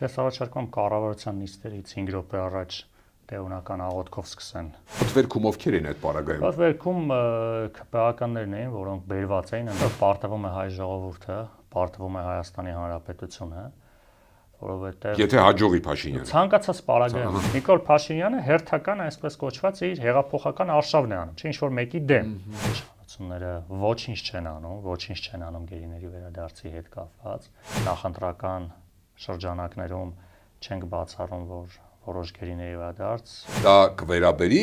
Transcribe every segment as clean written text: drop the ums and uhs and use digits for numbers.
Ես առաջարկում կառավարության նիստերից 5 րոպե առաջ տեոնական աղոթքով սկսեն։ Պատվերքում ովքեր են այդ պարագայում։ Պատվերքում ԿՊԱ-ականներն էին, որոնք բերված էին, այնտեղ պարտվում է հայ ժողովուրդը, պարտվում է Հայաստանի Հանրապետությունը, որովհետև Եթե հաջողի Փաշինյանը։ Ցանկացած պարագայում Նիկոլ Փաշինյանը հերթական այսպես կոչված իր հեղափոխական արշավն է անում, չէ՞ ինչ-որ մեկի դեմ։ Իշխանությունները ոչինչ չեն անում գերիների վերադարձի հետ կապված, նախընտրական շրջանակներում չենք բացառում, որ որոշ գերիների վերադարձ դա կվերաբերի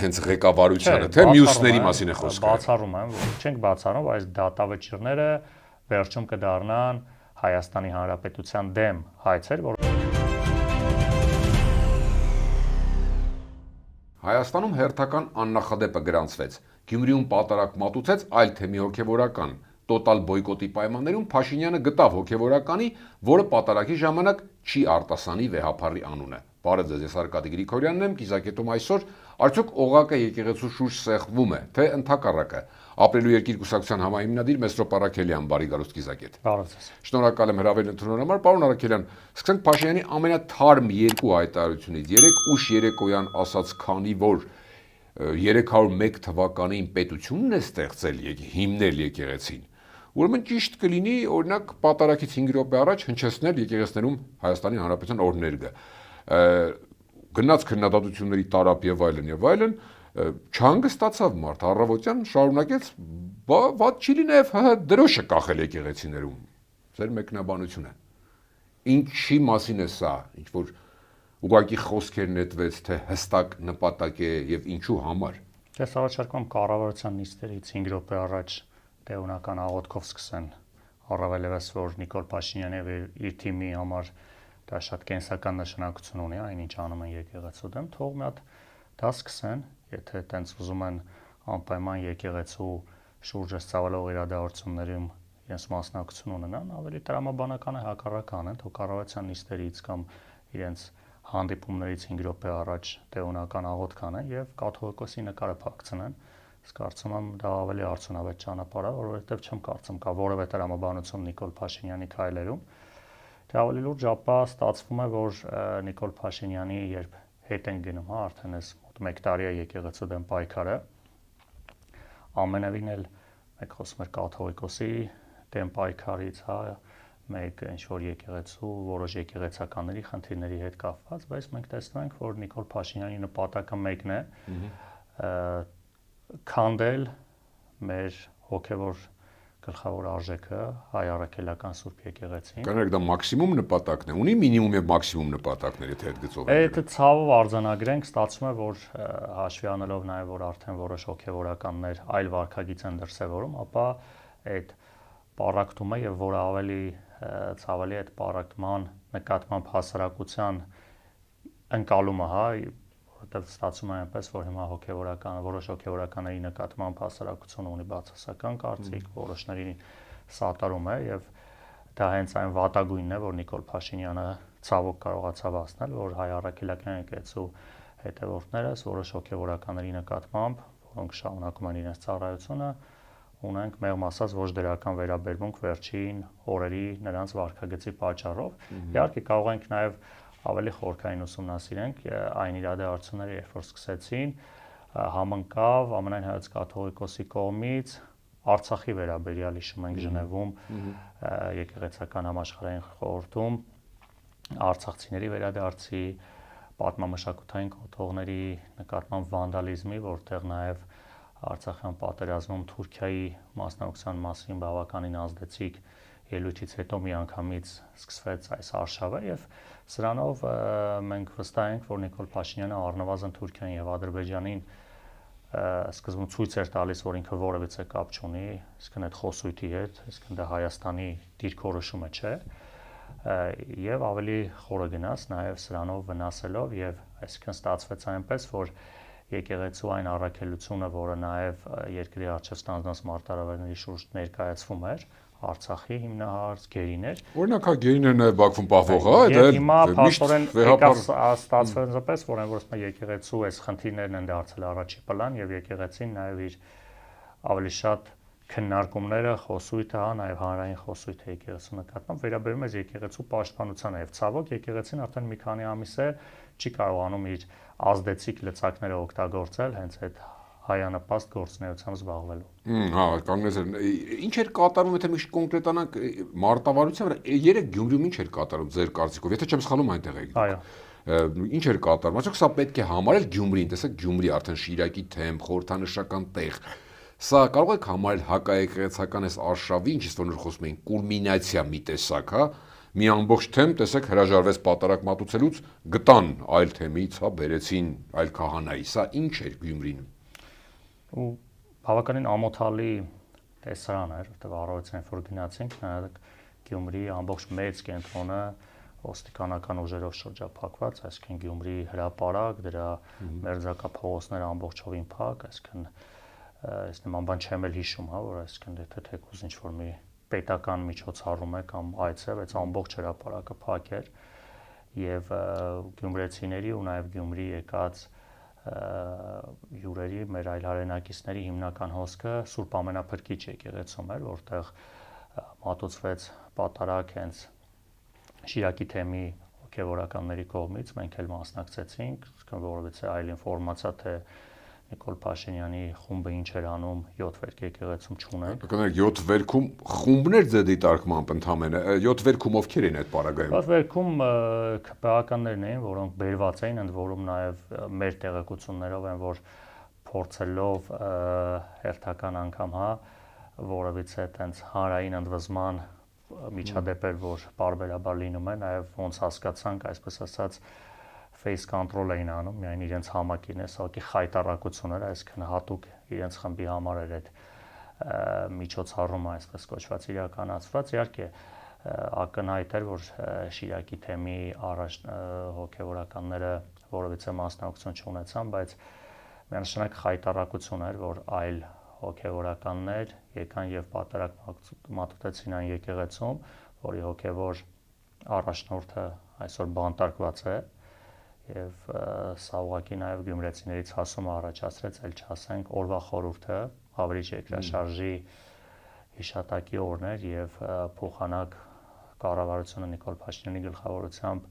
հենց ղեկավարությանը, թե մյուսների մասին է խոսքը։ Բացառում եմ, որ չենք բացառում, այս դատավճիռները վերջում կդառնան Հայաստանի Հանրապետության դեմ հայցեր, որ Հայաստանում հերթական աննախադեպը գրանցվեց։ Գյումրիում պատարակ մատուցեց այլ թե մի հոգևորական։ Տոտալ բոյկոտի պայմաններում Փաշինյանը գտավ հոգևորականի, որը պատարակի ժամանակ չի արտասանի վեհափառի անունը։ Բարև ձեզ, ես Արկադի Գրիգորյանն եմ, կիզակետում այսօր արդյոք օղակը եկեղեցու շուրջ սեղմվում է, թե ընդհակառակը։ Ապրելու երկիր կուսակցության համահիմնադիր Մեսրոպ Արաքելյան, բարի գալուստ կիզակետ։ Բարև ձեզ։ Շնորհակալ եմ հրավերն ընդունելու համար, պարոն Արաքելյան։ Սկսենք Փաշինյանի ամենաթարմ երկու հայտարարությունից։ Երեկ ուշ երեկոյան ասաց, քանի որ 301 թվականին պետությունն է ստեղծել, հիմնել եկեղեցին։ Ուրեմն ճիշտ կլինի, օրինակ, պատարակից 5 րոպե առաջ հնչեցնել եկեղեցիներում Հայաստանի Հանրապետության օրհներգը։ Գնաց քննադատությունների տարապ եւ այլն, չհանգստացավ մարդ, առավոտյան շարունակեց, վատ չի լինեւ դրոշը կախել եկեղեցիներում։ Ձեր մեկնաբանությունը։ Ինչի մասին է սա, ինչ որ ուղղակի խոսքեր նետվեց, թե հստակ նպատակ է եւ ինչու համար։ Ես առաջարկում կառավարության նիստերից 5 րոպե առաջ տեոնական աղոթքով սկսեն, առավելևս որ Նիկոլ Փաշինյանը եւ իր թիմի համար դա շատ կենսական նշանակություն ունի, այնինչ անում են եկեղեցու դեմ, թող մի հատ դա սկսեն, եթե տենց ուզում են անպայման եկեղեցու շուրջը ծավալող իրադարձություններում իրենց մասնակցություն ունենան, ավելի տրամաբանական է հակառակն են, թող կառավարության նիստերից կամ իրենց հանդիպումներից 5 րոպե առաջ տեոնական աղոթք անեն եւ կաթողիկոսի նկարը փակցնեն։ Կարծում եմ դա ավելի արդյունավետ ճանապարհ է, որովհետև չեմ կարծում կա որևէ տրամաբանություն Նիկոլ Փաշինյանի քայլերում։ Թե ավելի լուրջ ապա ստացվում է, որ Նիկոլ Փաշինյանի երբ հետ են գնում, արդեն այս մոտ 1 տարի է եկեղեցու դեմ պայքարը, ամենևին էլ մեկ խոսում էր կաթողիկոսի դեմ պայքարից, մեկ ինչ-որ եկեղեցու, որոշ եկեղեցականների խնդիրների հետ կապված, բայց մենք տեսնում ենք, որ Նիկոլ Փաշինյանի նպատակը մեկն է, քանդել մեր հոգևոր գլխավոր արժեքը հայ առաքելական Սուրբ եկեղեցին։ Կանեք դա մաքսիմում նպատակն է, ունի մինիմում եւ մաքսիմում նպատակներ, եթե այդ գծով ենք։ Այդ ցավով արձանագրենք, ստացվում է, որ հաշվի առնելով նաեւ որ արդեն որոշ հոգևորականներ այլ վարքագիծ են դրսևորում, ապա այդ պարակտումը եւ որը ավելի ցավալի այդ պարակտման նկատմամբ հասարակության ընկալումը, որովհետև ստացվում է այնպես, որ հիմա որոշ հոգևորականների նկատմամբ հասարակությունը ունի բացասական կարծիք, որոշների սատարում է եւ դա հենց այն վատագույնն է, որ Նիկոլ Փաշինյանը ցավոք կարողացավ հասնել, որ հայ առաքելական եկեղեցու հետևորդներս որոշ հոգևորականների նկատմամբ, որոնք շարունակում են իրենց ծառայությունը, ունենք մեղմ ասած ոչ դրական վերաբերմունք վերջին օրերի նրանց վարքագծի պատճառով։ Իհարկե կարող ենք նաեւ ավելի խորքային ուսումնասիրենք այն իրադարձությունները, երբ որ սկսեցին համընկավ ամենայն հայոց կաթողիկոսի կողմից Արցախի վերաբերյալ հիշում ենք Ժնևում եկեղեցական համաշխարհային խորհրդում արցախցիների վերադարձի պատմամշակութային կոթողների նկատմամբ վանդալիզմի, որտեղ նաև Արցախյան պատերազմում Թուրքիայի մասնակցության մասին բավականին ազդեցիկ ելույթից հետո միանգամից սկսվեց այս արշավը եւ սրանով մենք վստահ ենք, որ Նիկոլ Փաշինյանը առնվազն Թուրքիային եւ Ադրբեջանին սկզբում ցույց էր տալիս, որ ինքը որևիցե կապ չունի, իսկ այդ խոսույթի հետ, իսկ դա Հայաստանի դիրքորոշումը չէ, եւ ավելի խորը գնաց նաեւ սրանով վնասելով եւ այսինքն ստացվեց այնպես, որ եկեղեցու այն առաքելությունը, որը նաեւ երկրի առջև ստանձնած մարտահրավերների շուրջ ներկայացվում էր, Արցախի հիմնահարց գերիներ։ Օրինակ, գերիները նաև Բաքվում պահվող, դա հիմա փաստորեն ստացվեց այնպես, որ այն որս եկեղեցու այս խնդիրներն են դարձել առաջի պլան եւ եկեղեցին նաև իր ավելի շատ քննարկումները, խոսույթը, հա, նաև հանրային խոսույթը եկեղեցու նկատմամբ վերաբերում է եկեղեցու պաշտպանությանը եւ ցավոք եկեղեցին արդեն մի քանի ամիս է չի կարողանում իր ազդեցիկ լծակները օգտագործել հենց այդ հայանպաստ գործունեությամբ զբաղվելու։ Հա, կանգնեցել։ Ինչ էր կատարում, եթե մի կոնկրետանանք մարտավարության վրա, երեք Գյումրիում ինչ էր կատարում ձեր կարծիքով, եթե չեմ սխալվում այնտեղ եք։ Այո։ Ինչ էր կատարում, ասեք սա պետք է համարել Գյումրին, տեսեք Գյումրի արդեն Շիրակի թեմ, խորհրդանշական տեղ։ Սա կարող եք համարել հակաեկեղեցական այս արշավի, ինչից որ խոսում էին, կուլմինացիա մի տեսակ, հա։ Մի ամբողջ թեմ, տեսեք, հրաժարվեց պատարակ մատուցելուց, գտան այլ թեմից, հա, բերեցին այլ քահանայի։ Սա ինչ էր Գյումրին։ Ու բավականին ամոթալի տեսարան էր, որտեղ առավոտյան որ գնացինք, նայեք Գյումրի ամբողջ մեծ կենտրոնը ոստիկանական ուժերով շրջափակված, այսինքն Գյումրի հրապարակ, դրա մերձակա փողոցները ամբողջովին փակ, այսինքն այս նման բան չեմ էլ հիշում, հա, որ այսինքն եթե թեկուզ ինչ որ մի պետական միջոցառում է կամ այց է, բայց ամբողջ հրապարակը փակ էր եւ գյումրեցիների ու նաեւ Գյումրի եկած յուրերի մեր այլ հայրենակիցների հիմնական հոսքը Սուրբ Ամենափրկիչ եկեղեցում էր, որտեղ մատուցվեց պատարակ հենց Շիրակի թեմի հոգևորականների կողմից, մենք էլ մասնակցեցինք, որովհետեւ այլ ինֆորմացիա թե Նիկոլ Փաշինյանի խումբը ինչ էր անում 7 վերք եկեղեցում չունենք։ Կներեք 7 վերքում խումբներ ձեր դիտարկմամբ ընդհանրապես 7 վերքում ովքեր են այդ պարագայում։ 7 վերքում ԿՊԱ-ականներն էին, որոնք բերված էին, ընդ որում նաև մեր տեղեկություններով են, որ փորձելով հերթական անգամ, հա, որովհետեւ այտենց հանրային ընդվզման միջադեպեր, որ բարբերաբար լինում են, նաև ոնց հասկացանք, այսպես ասած face control էին անում, միայն իրենց համակին է, սա ուղղակի խայտարակություն էր, այսինքն հատուկ իրենց խմբի համար էր այդ միջոցառումը, այսպես կոչված իրականացված, իհարկե ակնհայտ էր, որ Շիրակի թեմի առաջ հոգևորականները որովհետեւ մասնակցություն չունեցան, բայց միանշանակ խայտարակություն էր, որ այլ հոգևորականներ եկան եւ պատարակ մատուցեցին այն եկեղեցում, որի հոգևոր առաջնորդը այսօր բանտարկված է եւ սա ուղղակի նաեւ գյումրեցիներից հասումը առաջացրեց, այլ չասենք օրվա խորհուրդը Հավրիչ երկրաշարժի հիշատակի օրներ եւ փոխանակ կառավարությունը Նիկոլ Փաշինյանի գլխավորությամբ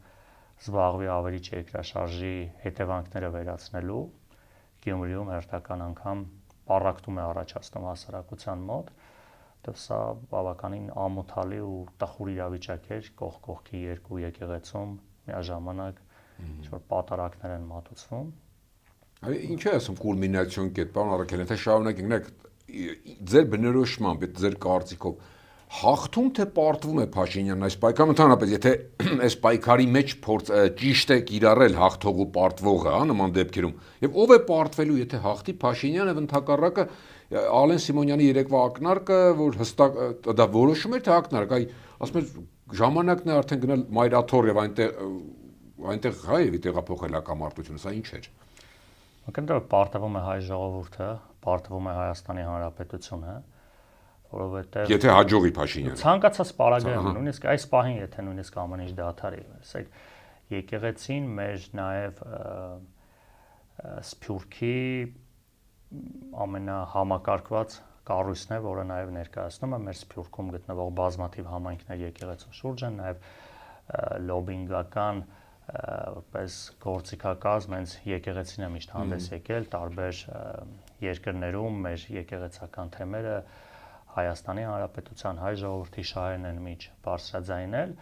զբաղվի Հավրիչ երկրաշարժի հետևանքները վերացնելու Գյումրիում հերթական անգամ պառակտում է առաջացնում հասարակության մոտ, դեռ սա բավականին ամոթալի ու տխուր իրավիճակ էր կողք կողքի երկու եկեղեցում միաժամանակ ինչ-որ պատարակներ են մատուցվում։ Ինչ է ասում կուլմինացիոն կետ, պարոն Առաքելյան, թե շարունակենք, ձեր բնորոշմամբ, ձեր կարծիքով հաղթում թե պարտվում է Փաշինյանն այս պայքարում, ընդհանրապես, եթե այս պայքարի մեջ ճիշտ է կիրառել հաղթող ու պարտվողը, հա, նման դեպքերում, եւ ով է պարտվելու, եթե հաղթի Փաշինյանը, ընդհակառակը Ալեն Սիմոնյանի երեկվա ակնարկը, որ հստակ դա որոշում էր թե ակնարկ, ասում էր ժամանակն է արդեն գնալ Մայրաթոր եւ այնտեղ հայ տեղափոխել հակամարտությունը, սա ինչ էր։ Անկնդրը պարտվում է հայ ժողովուրդը, պարտվում է Հայաստանի Հանրապետությունը, որովհետեւ եթե հաջողի Փաշինյանը ցանկացած պարագայում նույնիսկ այս պահին եթե նույնիսկ ամեն ինչ դադարի, ասեք եկեղեցին մեր նաև Սփյուռքի ամենահամակարգված կառույցն է, որը նաև ներկայացնում է մեր Սփյուռքում գտնվող բազմաթիվ համայնքներ եկեղեցու շուրջ են, նաև լոբինգական որպես գործիքակազմ հենց եկեղեցին է միշտ հանդես եկել տարբեր երկրներում մեր եկեղեցական թեմերը Հայաստանի Հանրապետության հայ ժողովրդի շահերն են միջ բարձրաձայնել,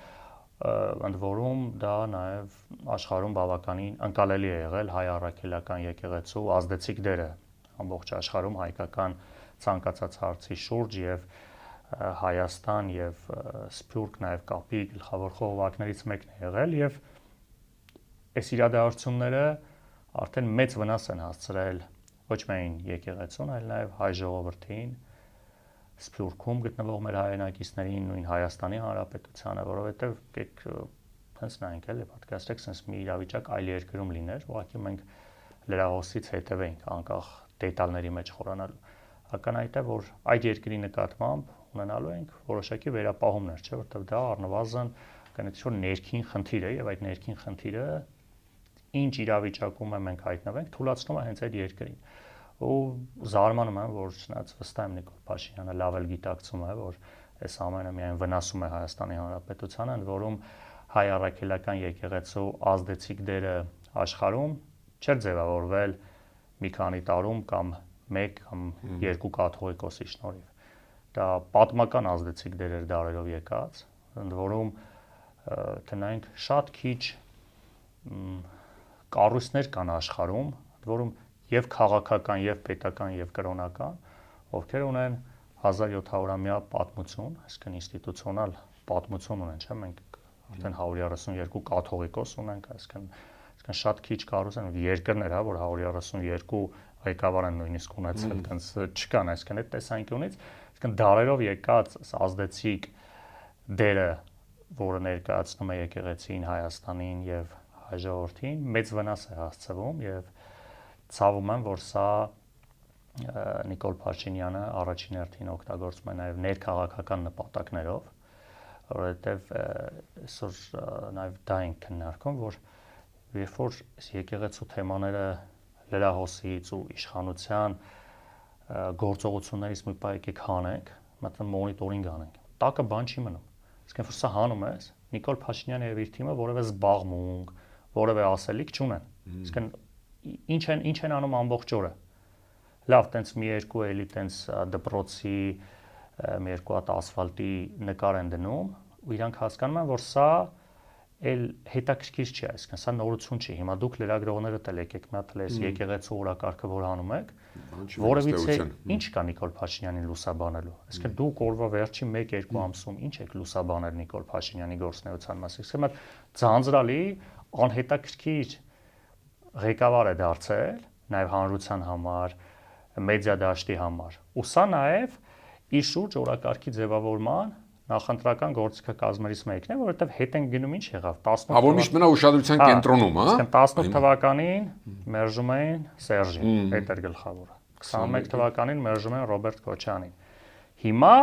ընդ որում դա նաև աշխարհում բավականին ընկալելի է եղել հայ առաքելական եկեղեցու ազդեցիկ դերը ամբողջ աշխարհում հայկական ցանկացած հարցի շուրջ եւ Հայաստան եւ Սփյուռք նաև կապի գլխավոր խողովակներից մեկն է եղել եւ այս իրադարձությունները արդեն մեծ վնաս են հասցրել ոչ միայն եկեղեցուն, այլ նաև հայ ժողովրդին Սփյուռքում գտնվող մեր հայրենակիցներին, նույն Հայաստանի Հանրապետությանը, որովհետև եք հենց նայենք էլի պատկերացրեք, sense մի իրավիճակ այլ երկրում լիներ, ուղղակի մենք լրահոսից հետևենք անկախ դետալների մեջ խորանալու։ Ակնհայտ է, որ այդ երկրի նկատմամբ ունենալու ենք որոշակի վերապահումներ, չէ՞, որտեղ դա առնվազն կնեցի որ ներքին խնդիր է եւ այդ ներքին խնդիրը ինչ իրավիճակում է մենք հայտնվենք, թույլատրում է հենց այդ երկրին։ ու զարմանում եմ, որ չնայած վստահ եմ Նիկոլ Փաշինյանը լավ էլ գիտակցում է, որ այս ամենը միայն վնասում է Հայաստանի Հանրապետությանը, ընդ որում հայ առաքելական եկեղեցու ազդեցիկ դերը աշխարհում չէր ձևավորվել մի քանի տարում կամ 1 կամ 2 կաթողիկոսի շնորհիվ։ Դա պատմական ազդեցիկ դեր էր դարերով եկած, ընդ որում տնայինք շատ քիչ կառույցներ կան աշխարհում, ընդ որում եւ քաղաքական, եւ պետական, եւ կրոնական, ովքեր ունեն 1700-ամյա պատմություն, այսինքն ինստիտուցիոնալ պատմություն ունեն, չէ՞, մենք արդեն 132 կաթողիկոս ունենք, այսինքն շատ քիչ կառույց են, երկրներ, հա, որ 132 ղեկավար են նույնիսկ ունեցել, այդպես չկան, այսինքն այդ տեսանկյունից, այսինքն դարերով եկած ազդեցիկ դերը, որը ներկայացնում է եկեղեցին Հայաստանին եւ հայ ժողովրդին, մեծ վնաս է հասցվում եւ ցավում եմ, որ սա Նիկոլ Փաշինյանը առաջին հերթին օգտագործում է նաեւ ներքաղաքական նպատակներով, որովհետեւ այսօր նաեւ դա ենք քննարկում, որ երբ որ եկեղեցու թեմաները լրահոսից ու իշխանության գործողություններից մի պահ եկեք հանենք, մտնում մոնիտորինգ անենք։ Տակը բան չի մնում։ Իսկ որ սա հանում ես, Նիկոլ Փաշինյանը եւ իր թիմը որևէ զբաղմունք, որևէ ասելիք չունեն։ Իսկ ինչ են անում ամբողջ օրը։ Լավ, տենց մի երկու էլի տենց դպրոցի մի երկու հատ ասֆալտի նկար են դնում, ու իրանք հասկանում են, որ սա էլ հետաքրքիր չի, այսինքն սա նորություն չի։ Հիմա դուք լրագրողներդ էլ եկեք մի հատ լես եկեղեցու օրակարգը որ հանում եք, որովհետեւ ինչ կա Նիկոլ Փաշինյանին լուսաբանելու։ Այսինքն դուք օրվա վերջի 1-2 ամսում ինչ եք լուսաբանել Նիկոլ Փաշինյանի գործունեության մասին։ Այսինքն ձանձրալի, անհետաքրքիր ղեկավար է դարձել, նաեւ հանրության համար, մեդիա դաշտի համար։ Ու սա նաեւ իր շուրջ օրակարգի ձևավորման նախընտրական գործիքը կազմերից մեկն է, որովհետև հետ են գնում ինչ եղավ 18 որ միշտ մնա ուշադրության կենտրոնում, հա։ 18 թվականին մերժում էին Սերժին, այդ էր գլխավորը։ 21 թվականին մերժում են Ռոբերտ Քոչյանին։ Հիմա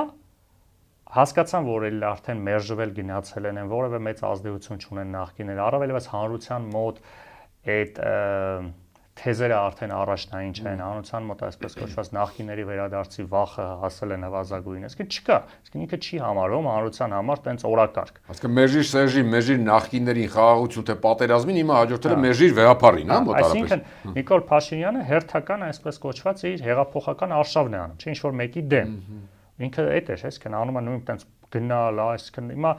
հասկացան, որ էլ արդեն մերժվել գնացել են, որևէ մեծ ազդեցություն չունեն նախկիները, առավելևս հանրության մոտ այդ թեզերը արդեն առաջնային չեն, հանրության մոտ այսպես կոչված նախկիների վերադարձի վախը հասել է նվազագույն, այսինքն չկա, այսինքն ինքը չի համարում հանրության համար տենց օրակարգ։ Այսինքն մերժիր Սերժի, մերժիր նախկիներին խաղաղություն թե պատերազմին, հիմա հաջորդել է մերժիր վեհապարին, հա, մոտարապես։ Այսինքն Նիկոլ Փաշինյանը հերթական այսպես կոչված իր հեղափոխական արշավն է անում, չէ՞ ինչ որ մեկի դեմ։ Ինքը այդ է, այսինքն անում է նույն տենց գնալ, այսինքն հիմա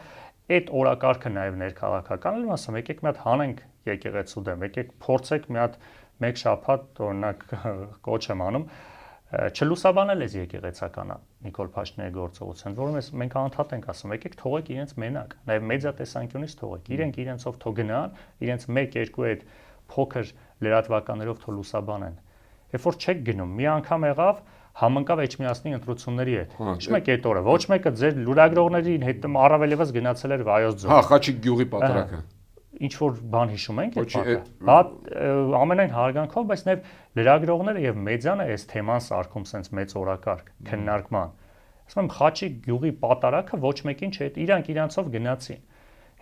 այդ օրակարգը նաև ներքաղաքական էլ ասում, եկեք մի հատ հանենք եկեղեցու դեմ, եկեք փորձեք մի հատ մեկ շաբաթ օրինակ կոչ եմ անում չլուսաբանել այս եկեղեցականը Նիկոլ Փաշինյանի գործողություն, որոնց մենք անդադ ենք ասում, եկեք թողեք իրենց մենակ, նաև մեդիա տեսանկյունից թողեք, իրենք իրենցով թող գնան, իրենց 1-2 այդ փոքր լրատվականներով թող լուսաբանեն։ Երբ որ չեք գնում, մի անգամ եղավ համընկավ Էջմիածնի ընտրությունների հետ։ Հիշում եք այդ օրը, ոչ մեկը ձեր լուրագրողների հետ առավելևս գնացել էր Վայոց ձոր։ Հա, Խաչիկ գյուղի պատարակը։ Ինչ որ բան հիշում ենք այդ բանը։ Հա, ամենայն հարգանքով, բայց նաև լրագրողները եւ մեդիան է այս թեման սարքում sense մեծ օրակարգ քննարկման։ Ասում եմ Խաչիկ գյուղի պատարակը ոչ մեկին չէ, իրանք իրանցով գնացին։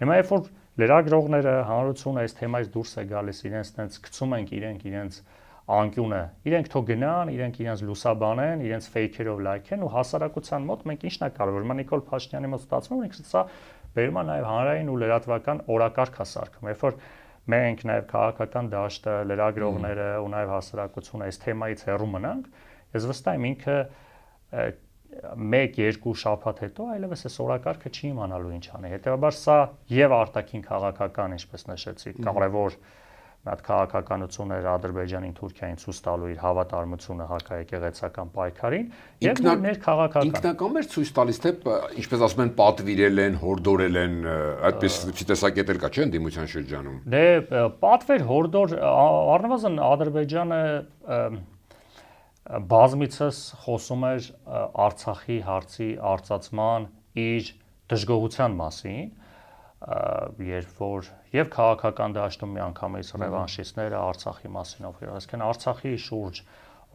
Հիմա երբ որ լրագրողները հանրությունը այս թեմայից դուրս է գալիս, իրենց տենց գցում ենք իրենց անկյունը, իրենք թող գնան, իրենք իրենց լուսաբանեն, իրենց ֆեյքերով լայքեն ու հասարակության մոտ մենք ինչն է կարևոր։ Հիմա Նիկոլ Փաշինյանի մոտ ստացվում է, սա բերում է նաև հանրային ու լրատվական օրակարգ հասարակում, երբ որ մենք նաև քաղաքական դաշտը, լրագրողները ու նաև հասարակությունը այս թեմայից հեռու մնանք, ես վստահ եմ ինքը 1-2 շաբաթ հետո այլևս այս օրակարգը չի իմանալու ինչ անի։ Հետևաբար սա եւ արտաքին քաղաքական, ինչպես նշեցի, կարևոր մի հատ քաղաքականություն էր Ադրբեջանին, Թուրքիային ցույց տալու իր հավատարմությունը հակաեկեղեցական պայքարին եւ ներքաղաքական։ Ինքնական մեր ցույց տալիս թե ինչպես ասում են պատվիրել են, հորդորել են, այդպես տեսակետ էլ կա, չէ՞, ընդդիմության շրջանում։ Դե պատվեր, հորդոր, առնվազն Ադրբեջանը բազմիցս խոսում էր Արցախի հարցի արծացման իր դժգոհության մասին, երբ որ եւ քաղաքական դաշտում մի անգամից ռևանշիստները Արցախի մասին ովքեր, այսինքն Արցախի շուրջ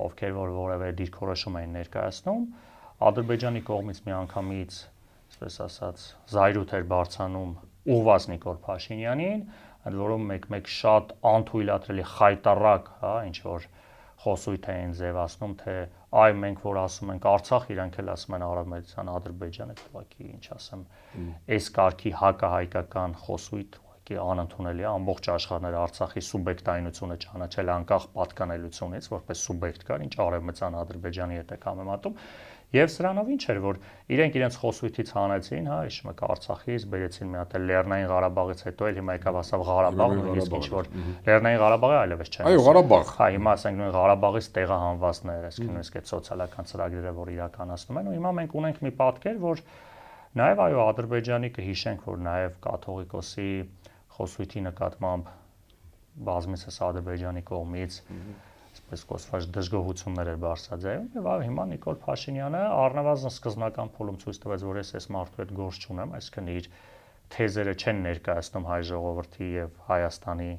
ովքեր որ որևէ դիրքորոշում էին ներկայացնում, Ադրբեջանի կողմից մի անգամից, այսպես ասած, զայրույթ էր բարձրանում ուղղված Նիկոլ Փաշինյանին, ընդ որում մեկ շատ անթույլատրելի խայտառակ, հա, ինչ որ խոսույթ էին ձևացնում, թե այ մենք որ ասում ենք Արցախ, իրանք էլ ասում են Արևմտյան Ադրբեջան, այդ ուղղակի ինչ ասեմ, այս կարգի հակահայկական խոսույթ ուղղակի անընդունելի է, ամբողջ աշխարհները Արցախի սուբյեկտայնությունը ճանաչել անկախ պատկանելությունից, որպես սուբյեկտ կար, ինչ Արևմտյան Ադրբեջանի հետ է համեմատում, եւ սրանով ինչ էր, որ իրենք իրենց խոսույթից հանեցին, հա, հիշում եք Արցախից, բերեցին մի հատ Լեռնային Ղարաբաղից հետո էլ հիմա եկավ ասավ Ղարաբաղ, նույնիսկ ինչ որ Լեռնային Ղարաբաղը այլևս չեն։ Այո, Ղարաբաղ։ Հա, հիմա ասենք նույն Ղարաբաղից տեղահանվածներ, այսինքն նույնիսկ այդ սոցիալական ծրագրերը, որ իրականացնում են, ու հիմա մենք ունենք մի պատկեր, որ նաեւ այո, Ադրբեջանի կհիշենք, որ նաեւ կաթողիկոսի խոսույթի նկատմամբ բազմիցս Ադրբեջանի կողմից այսպես կոչված դժգոհություններ էր բարձրաձայնում եւ այո հիմա Նիկոլ Փաշինյանը առնվազն սկզբնական փուլում ցույց տվեց, որ ես մարդու հետ գործ չունեմ, այսինքն իր թեզերը չեն ներկայացնում հայ ժողովրդի եւ Հայաստանի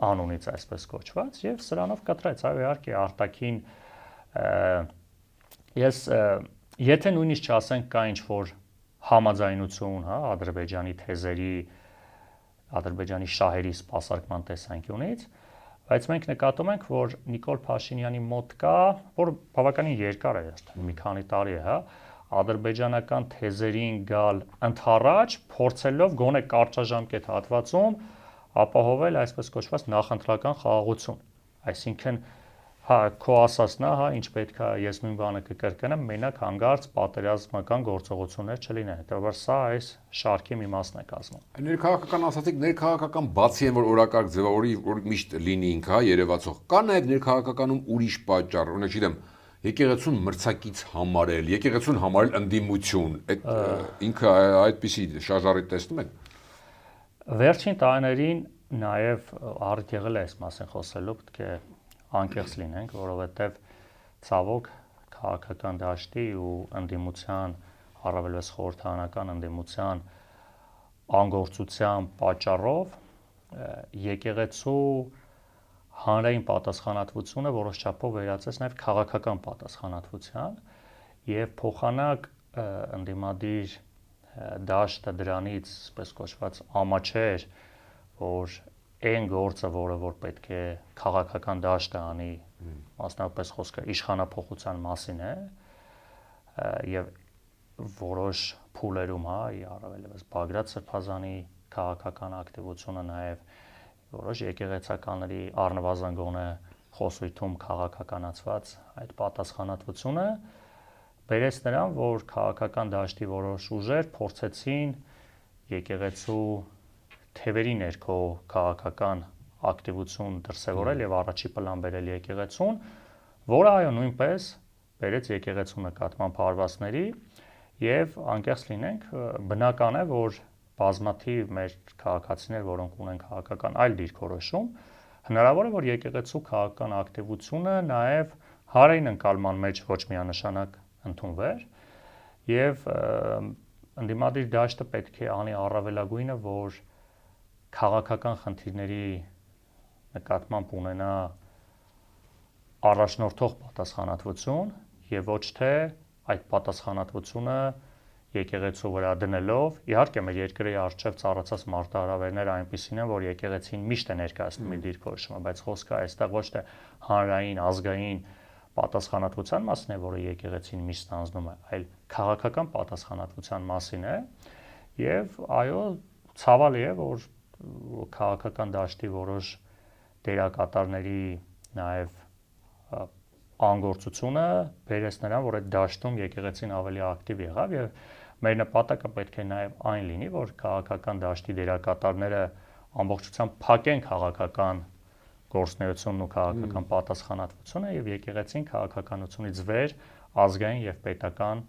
անունից այսպես կոչված եւ սրանով կտրեց, այո իհարկե արտաքին ես եթե նույնիսկ չասենք կա ինչ որ համաձայնություն, հա, Ադրբեջանի թեզերի, Ադրբեջանի շահերի սպասարկման տեսանկյունից, բայց մենք նկատում ենք, որ Նիկոլ Փաշինյանի մոտ կա, որ բավականին երկար է, մի քանի տարի է, հա, ադրբեջանական թեզերին գալ ընդառաջ, փորձելով գոնե կարճաժամկետ հատվածում ապահովել այսպես կոչված նախընտրական խաղաղություն։ Այսինքն, հա, քո ասածն է, հա, ինչ պետք է ես նույն բանը կկրկնեմ, մենակ հանգարց պատերազմական գործողություններ չլինեն։ Հետևաբար սա այս շարքի մի մասն է կազմում։ Ներքաղաքական ասացիք, ներքաղաքական բացի են, որ օրակարգ ձևավորի, որ միշտ լինի ինքը, հա, երևացող։ Կա նաև ներքաղաքականում ուրիշ պատճառ, օրինակ չգիտեմ, եկեղեցուն մրցակից համարել, եկեղեցուն համարել ընդդիմություն, այդ ինքը այդպիսի շարժառիթ տեսնում եք։ Վերջին տարիներին նաև առիթ եղել է այս մասին խոսելու, պետք է անկեղծ լինենք, որովհետև ցավոք քաղաքական դաշտի ու ընդդիմության, առավելևս խորհրդարանական ընդդիմության անգործության պատճառով եկեղեցու հանրային պատասխանատվությունը որոշ չափով վերածեց նաև քաղաքական պատասխանատվության եւ փոխանակ ընդդիմադիր դաշտը դրանից, այսպես կոչված, ամաչեր, որ այն գործը, որը որ պետք է քաղաքական դաշտը անի, մասնավորապես խոսքը իշխանափոխության մասին է, եւ որոշ փուլերում, հա, առավելևս Բագրատ Սրբազանի քաղաքական ակտիվությունը, նաեւ որոշ եկեղեցականների առնվազն գոնե խոսույթում քաղաքականացված այդ պատասխանատվությունը բերեց նրան, որ քաղաքական դաշտի որոշ ուժեր փորձեցին եկեղեցու թևերի ներքո քաղաքական ակտիվություն դրսևորել եւ առաջի պլան բերել եկեղեցուն, որը այո նույնպես բերեց եկեղեցու նկատմամբ հարվածների եւ անկեղծ լինենք, բնական է, որ բազմաթիվ մեր քաղաքացիներ, որոնք ունեն քաղաքական այլ դիրքորոշում, հնարավոր է, որ եկեղեցու քաղաքական ակտիվությունը նաեւ հարային ընկալման մեջ ոչ միանշանակ ընդունվեր եւ ընդդիմադիր դաշտը պետք է անի առավելագույնը, որ քաղաքական խնդիրների նկատմամբ ունենա առաջնորդող պատասխանատվություն եւ ոչ թե այդ պատասխանատվությունը եկեղեցու վրա դնելով, իհարկե մեր երկրի առջև ծառացած մարտահրավերները այնպիսին են, որ եկեղեցին միշտ է ներկայացնում իր դիրքորոշումը, բայց խոսքը այստեղ ոչ թե հանրային, ազգային պատասխանատվության մասին է, որը եկեղեցին միշտ ստանձնում է, այլ քաղաքական պատասխանատվության մասին է եւ այո, ցավալի է, որ քաղաքական դաշտի որոշ դերակատարների նաեւ անգործությունը բերեց նրան, որ այդ դաշտում եկեղեցին ավելի ակտիվ եղավ եւ մեր նպատակը պետք է նաեւ այն լինի, որ քաղաքական դաշտի դերակատարները ամբողջությամբ փակեն քաղաքական գործունեությունն ու քաղաքական պատասխանատվությունը եւ եկեղեցին քաղաքականությունից վեր ազգային եւ պետական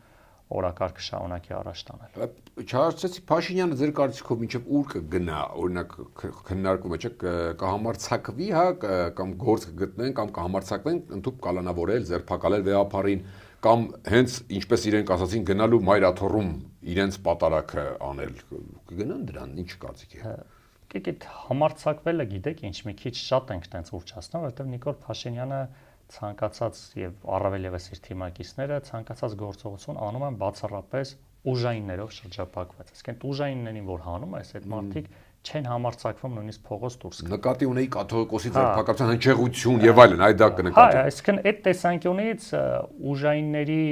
օրակարգ շարունակի առաջ տանել։ Չհարցրեցի Փաշինյանը ձեր կարծիքով մինչև ուր կգնա, օրինակ քննարկումը չէ, կհամարցակվի, հա, կամ գործ կգտնեն, կամ կհամարցակվեն, ընդհանուր կալանավորել, ձերբակալել վեհապարին, կամ հենց ինչպես իրենք ասացին, գնալու մայրաթոռում իրենց պատարակը անել, կգնան դրան, ինչ կարծիք է։ Գիտեք, համարցակվելը գիտեք, ինչ մի քիչ շատ ենք տենց ուռճացնում, որովհետեւ Նիկոլ Փաշինյանը ցանկացած եւ առավել եւս իր թիմակիցները ցանկացած գործողություն անում են բացառապես ուժայիններով շրջապակված։ Այսինքն ուժայիններին որ հանում է, այդ մարդիկ չեն համարձակվում նույնիսկ փողոց դուրս գալ։ Նկատի ունեի կաթողիկոսի ձերբակալության հնչեղություն եւ այլն, այդ դա կնկատի։ Հա, այսինքն այդ տեսանկյունից ուժայինների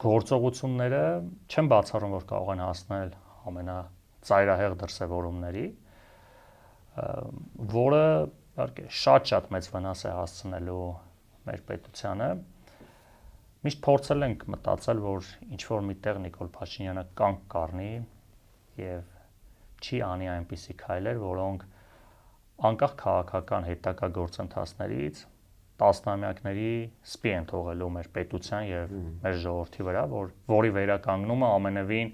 գործողությունները չեն բացառում, որ կարող են հասնել ամենածայրահեղ դրսևորումների, որը իհարկե շատ մեծ վնաս է հասցնելու մեր պետությանը։ Միշտ փորձել ենք մտածել, որ ինչ-որ միտեղ Նիկոլ Փաշինյանը կանգ կառնի եւ չի անի այնպիսի քայլեր, որոնք անկախ քաղաքական հետագա գործընթացներից տասնամյակների սպի են թողելու մեր պետության եւ մեր ժողովրդի վրա, որի վերականգնումը ամենևին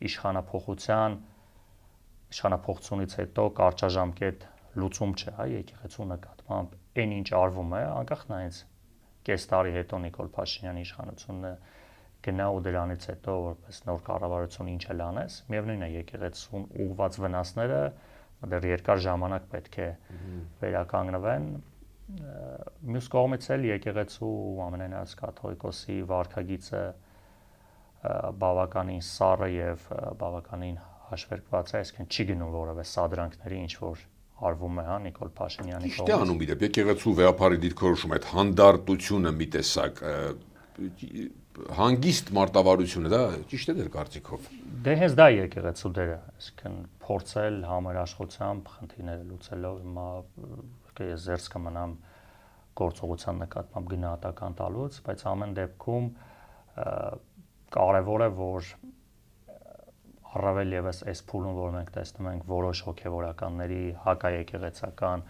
իշխանափոխությունից հետո կարճաժամկետ լուծում չէ, հա, եկեղեցու նկատմամբ այն ինչ արվում է, անկախ նայից կես տարի հետո Նիկոլ Փաշինյանի իշխանությունը գնա ու դրանից հետո որպես նոր կառավարություն ինչ էլ անես, միևնույն է եկեղեցուն ուղղված վնասները դեռ երկար ժամանակ պետք է վերականգնվեն։ Մյուս կողմից էլ եկեղեցու ամենայնած կաթողիկոսի վարքագիծը բավականին սառը եւ բավականին հաշվարկված է, այսինքն չի գնում որևէ սադրանքների, ինչ որ արվում է, հա, Նիկոլ Փաշինյանի կողմից։ Ճիշտ է անում իդեպ եկեղեցու վեհապարի դիրքորոշում այդ հանդարտությունը մի տեսակ հանգիստ մարտավարությունը, դա ճիշտ է դեր կարծիքով։ Դե հենց դա եկեղեցու դերը, այսինքն փորձել համերաշխությամբ խնդիրները լուծելով, հիմա ես զերծ կմնամ գործողության նկատմամբ գնահատական տալուց, բայց ամեն դեպքում կարևոր է, որ առավել եւս այս փուլում, որ մենք տեսնում ենք որոշ հոգեվորականների հակաեկեղեցական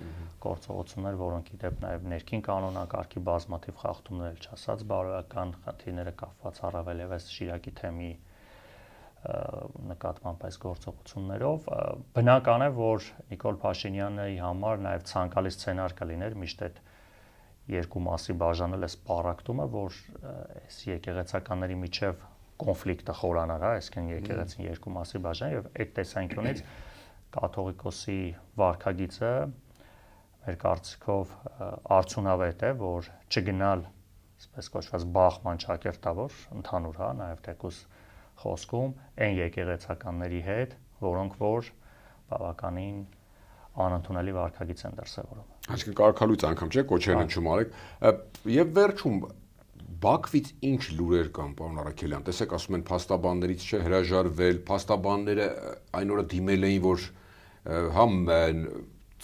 գործողություններ, որոնք իդեպ նաեւ ներքին կանոնակարգի բազմաթիվ խախտումներ, չասած բարոյական խնդիրները կապված առավել եւս Շիրակի թեմի նկատմամբ այս գործողություններով, բնական է, որ Նիկոլ Փաշինյանի համար նաեւ ցանկալի սցենար կլիներ միշտ այդ երկու մասի բաժանել այս պարակտումը, որ այս եկեղեցականների միջև կոնֆլիկտը խորանար, հա, այսինքն եկեղեցին երկու մասի բաժան եւ այդ տեսանկյունից կաթողիկոսի վարքագիծը մեր կարծիքով արդյունավետ է, որ չգնալ, այսպես կոչված բախման ճակերտավոր ընդհանուր, հա, նաեւ թեկուզ խոսքում այն եկեղեցականների հետ, որոնք որ բավականին անընդունելի վարքագիծ են դրսևորում։ Այսինքն կարգալույց անգամ չէ, կոչեր հնչում արեք։ Եվ վերջում Բաքվից ինչ լուրեր կան, պարոն Առաքելյան, տեսեք, ասում են փաստաբաններից չէ հրաժարվել, փաստաբանները այն օրը դիմել էին, որ համ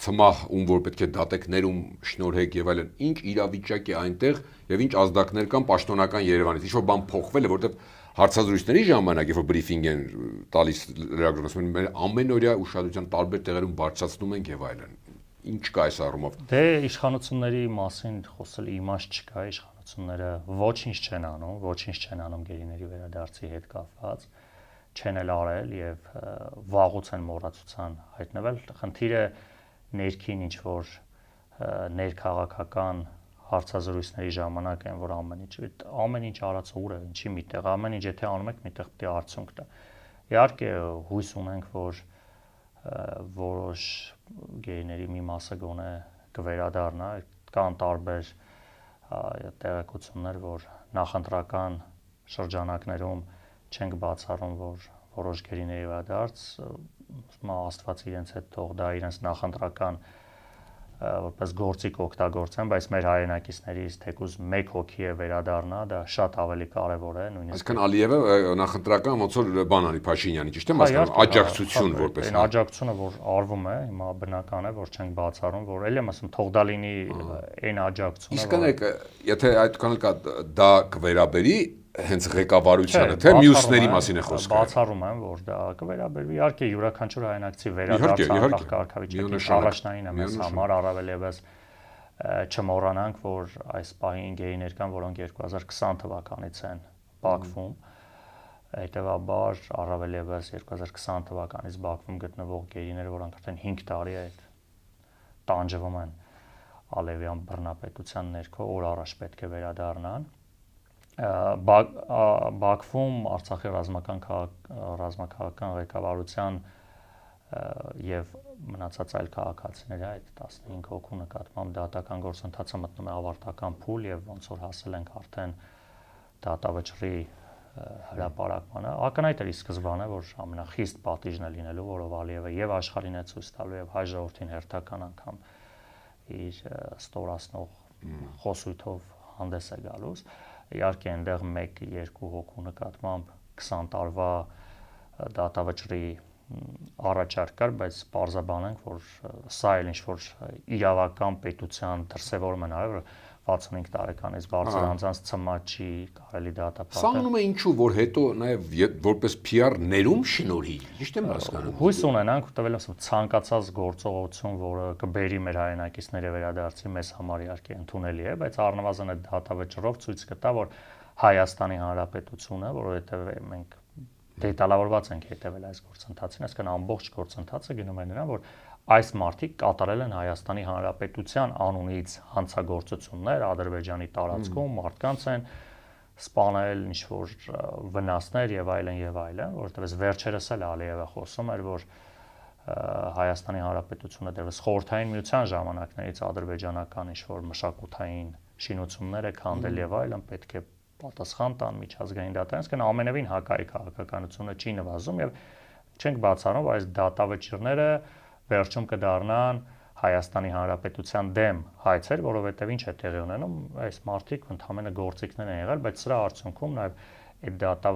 ցմահ ում որ պետք է դատեկներում շնորհեք եւ այլն, ինչ իրավիճակ է այնտեղ եւ ինչ ազդակներ կան պաշտոնական Երևանից, ինչ որ բան փոխվել է, որտեղ հարցազրույցների ժամանակ, երբ որ բրիֆինգ են տալիս լրագրողին, ասում են ամենօրյա ուշադրության տարբեր տեղերում բարձրացնում ենք եւ այլն։ Ինչ կա այս առումով։ Դե իշխանությունների մասին խոսել իմաստ չկա, իշխանությունները ոչինչ չեն անում գերիների վերադարձի հետ կապված, չեն էլ արել եւ վաղուց են մոռացության հայտնվել։ Խնդիրը ներքին ինչ որ ներքաղաքական հարցազրույցների ժամանակ են, որ ամեն ինչ արած ուր է, ինչի միտեղ, ամեն ինչ եթե անում եք, միտեղ պետք է արդյունք տա։ Իհարկե հույս ունենք, որ որոշ գերիների մի մասը գոնե կվերադառնա, կան տարբեր տեղեկություններ, որ նախընտրական շրջանակներում չենք բացառում, որ որոշ գերիների վերադարձ, Աստված իրենց հետ թող դա իրենց նախընտրական որպես գործիք օգտագործեն, բայց մեր հայրենակիցներից թեկուզ 1 հոգի է վերադառնա, դա շատ ավելի կարևոր է, նույնիսկ։ Այսինքն Ալիևը նախընտրական ոնց որ բան անի Փաշինյանի, ճիշտ եմ հասկանում, աջակցություն որպես։ Այն աջակցությունը, որ արվում է, հիմա բնական է, որ չենք բացառում, որ ել եմ ասում, թող դա լինի այն աջակցությունը։ Իսկ կնեք, եթե այդքան կա դա կվերաբերի հենց ղեկավարությանը, թե մյուսների մասին է խոսքը։ Բացառում եմ, որ դա կվերաբերվի, իհարկե յուրաքանչյուր հայրենակցի վերադարձը անկախ կարգավիճակի առաջնային է մեզ համար, առավել եւս չմոռանանք, որ այս պահին գերիներ կան, որոնք 2020 թվականից են Բաքվում, հետեւաբար առավել եւս 2020 թվականից Բաքվում գտնվող գերիները, որոնք արդեն 5 տարի է տանջվում են Ալևյան բռնապետության ներքո, օր առաջ պետք է վերադառնան։ Բաքվում Արցախի ռազմաքաղաքական ղեկավարության եւ մնացած այլ քաղաքացիների այդ 15 հոգու նկատմամբ դատական գործընթացը մտնում է ավարտական փուլ եւ ոնց որ հասել ենք արդեն դատավճռի հրապարակմանը, ակնհայտ էր ի սկզբանե, որ ամենախիստ պատիժն է լինելու, որով Ալիևը եւ աշխարհին է ցույց տալու եւ հայ ժողովրդին հերթական անգամ իր ստորացնող խոսույթով հանդես է գալուս։ Իհարկե այնտեղ 1-2 հոգու նկատմամբ 20 տարվա դատավճռի առաջարկ կար, բայց պարզաբանենք, որ սա էլ ինչ-որ իրավական պետության դրսևորում են արել, 65 տարեկանից բարձր անձանց ծմաճի կարելի դատապարտել։ Սա անում է ինչու, որ հետո նաև որպես PR ներում շնորհի, ճիշտ եմ հասկանում։ Հույս ունենանք, տվել եմ ցանկացած գործողություն, որը կբերի մեր հայրենակիցների վերադարձի մեզ համար իհարկե ընդունելի է, բայց առնվազն այդ դատավճռով ցույց կտա, որ Հայաստանի Հանրապետությունը, որովհետև մենք դետալավորված ենք հետևել այս գործընթացին, այսինքն ամբողջ գործընթացը գնում է նրան, որ այս մարդիկ կատարել են Հայաստանի Հանրապետության անունից հանցագործություններ Ադրբեջանի տարածքում, մարդկանց են սպանել, ինչ-որ վնասներ եւ այլն, որովհետեւ այս վերջերս էլ Ալիևը խոսում էր, որ Հայաստանի Հանրապետությունը դեռ խորհրդային միության ժամանակներից ադրբեջանական ինչ-որ մշակութային շինություններ է քանդել եւ այլն, պետք է պատասխան տան միջազգային դատարան, այսինքն ամենևին հակայի քաղաքականությունը չի նվազում եւ չենք բացառում, այս դատավճիռները վերջում կդառնան Հայաստանի Հանրապետության դեմ հայցեր, որովհետեւ ինչ է տեղի ունենում, այս մարդիկ ընդհանրապես գործիքներ են եղել, բայց սրա արդյունքում նաեւ այդ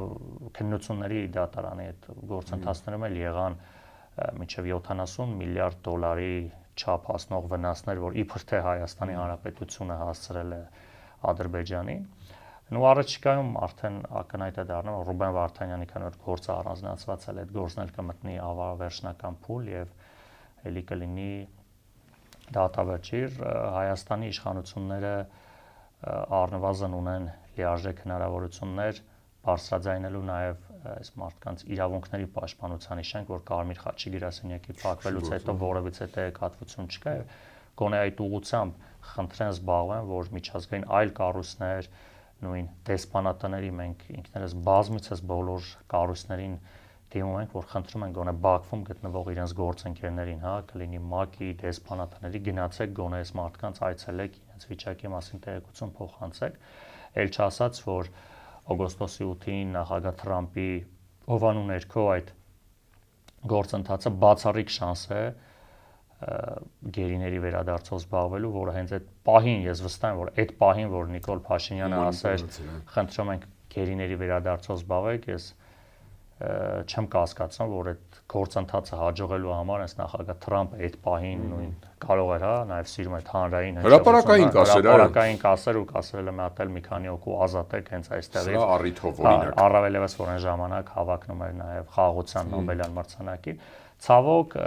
քննությունների դատարանի այդ գործընթացներում էլ եղան մինչև 70 միլիարդ դոլարի չափ հասնող վնասներ, որ իբր թե Հայաստանի Հանրապետությունը հասցրել է Ադրբեջանին։ Ու առաջիկայում արդեն ակնհայտ է դառնում, որ Ռուբեն Վարդանյանի քան որ գործը առանձնացված է, այդ գործն էլ կմտնի ավարտական փուլ եւ ելի կլինի դատավճիռ։ Հայաստանի իշխանությունները առնվազն ունեն լիարժեք հնարավորություններ բարձրաձայնելու նաեւ այս մարդկանց իրավունքների պաշտպանության շենք, որ Կարմիր խաչի գրասենյակի փակվելուց հետո որևիցե տեղեկատվություն չկա եւ գոնե այդ ուղղությամբ խնդրեն զբաղվեն, որ միջազգային այլ կառույցներ նույն դեսպանատների մենք ինքներս բազմիցս բոլոր կառույցներին դիմում ենք, որ խնդրում ենք գոնե Բաքվում գտնվող իրենց գործընկերներին, կլինի ՄԱԿ-ի դեսպանատների գնացեք գոնե այս մարդկանց այցելեք, իրենց վիճակի մասին տեղեկություն փոխանցեք, ել չասած, որ օգոստոսի 8-ին նախագահ Թրամփի հովանու ներքո այդ գործընթացը բացառիկ շանս է գերիների վերադարձով զբաղվելու, որը հենց այդ պահին ես վստահ եմ, որ այդ պահին, որ Նիկոլ Փաշինյանը ասեր, խնդրում ենք գերիների վերադարձով զբաղվեք, ես չեմ կասկածում, որ այդ գործընթացը հաջողելու համար այս նախագահ Թրամփը այդ պահին նույն կարող էր, նաև սիրում էր հանրային հրապարակային կասեր ու կասել է մատել մի քանի օկու ազատեք հենց այստեղից։ Սա առիթով օրինակ։ Առավել եւս որ այն ժամանակ հավակնում էր նաև խաղաղության Նոբելյան մրցանակին։ Ցավոք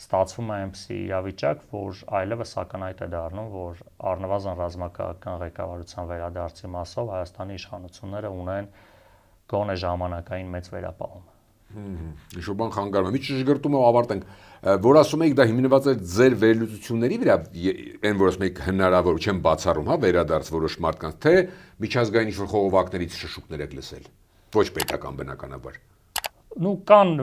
ստացվում է այնպիսի իրավիճակ, որ այլևս ակնհայտ է դառնում, որ առնվազն ռազմական ղեկավարության վերադարձի մասով Հայաստանի իշխանությունները ունեն գոնե ժամանակային մեծ վերապահում։ Ինչ-որ բան խանգարում է։ Մի ճշգրտումով ավարտենք, որ ասում եք դա հիմնված է ձեր վերլուծությունների վրա, այն որ ասում եք հնարավոր չեմ բացառում, վերադարձ որոշ մարդկանց, թե միջազգային ինչ-որ խողովակներից շշուկներ եք լսել։ Ոչ պետական բնականաբար։ Կան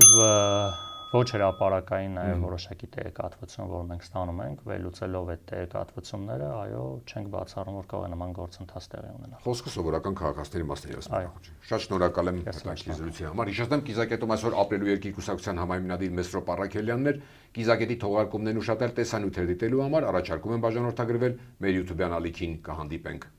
ոչ հրապարակային նաև որոշակի տեղեկատվություն, որ մենք ստանում ենք, վերլուծելով այդ տեղեկատվությունները, այո, չենք բացառում, որ կարող է նման գործընթաց տեղի ունենալ։ Խոսքը սովորական քաղաքացիների մասն է ասում։ Շատ շնորհակալ եմ հետաքրքիր զրույցի համար։ Հիշեցնեմ, Կիզակետում այսօր Ապրելու երկիր կուսակցության համայնքնադիր Մեսրոպ Առաքելյանն էր։ Կիզակետի թողարկումներն ուշադրել տեսանյութեր դիտելու համար առաջարկում եմ բաժանորդագրվել մեր YouTube-յան ալիքին, կհանդիպենք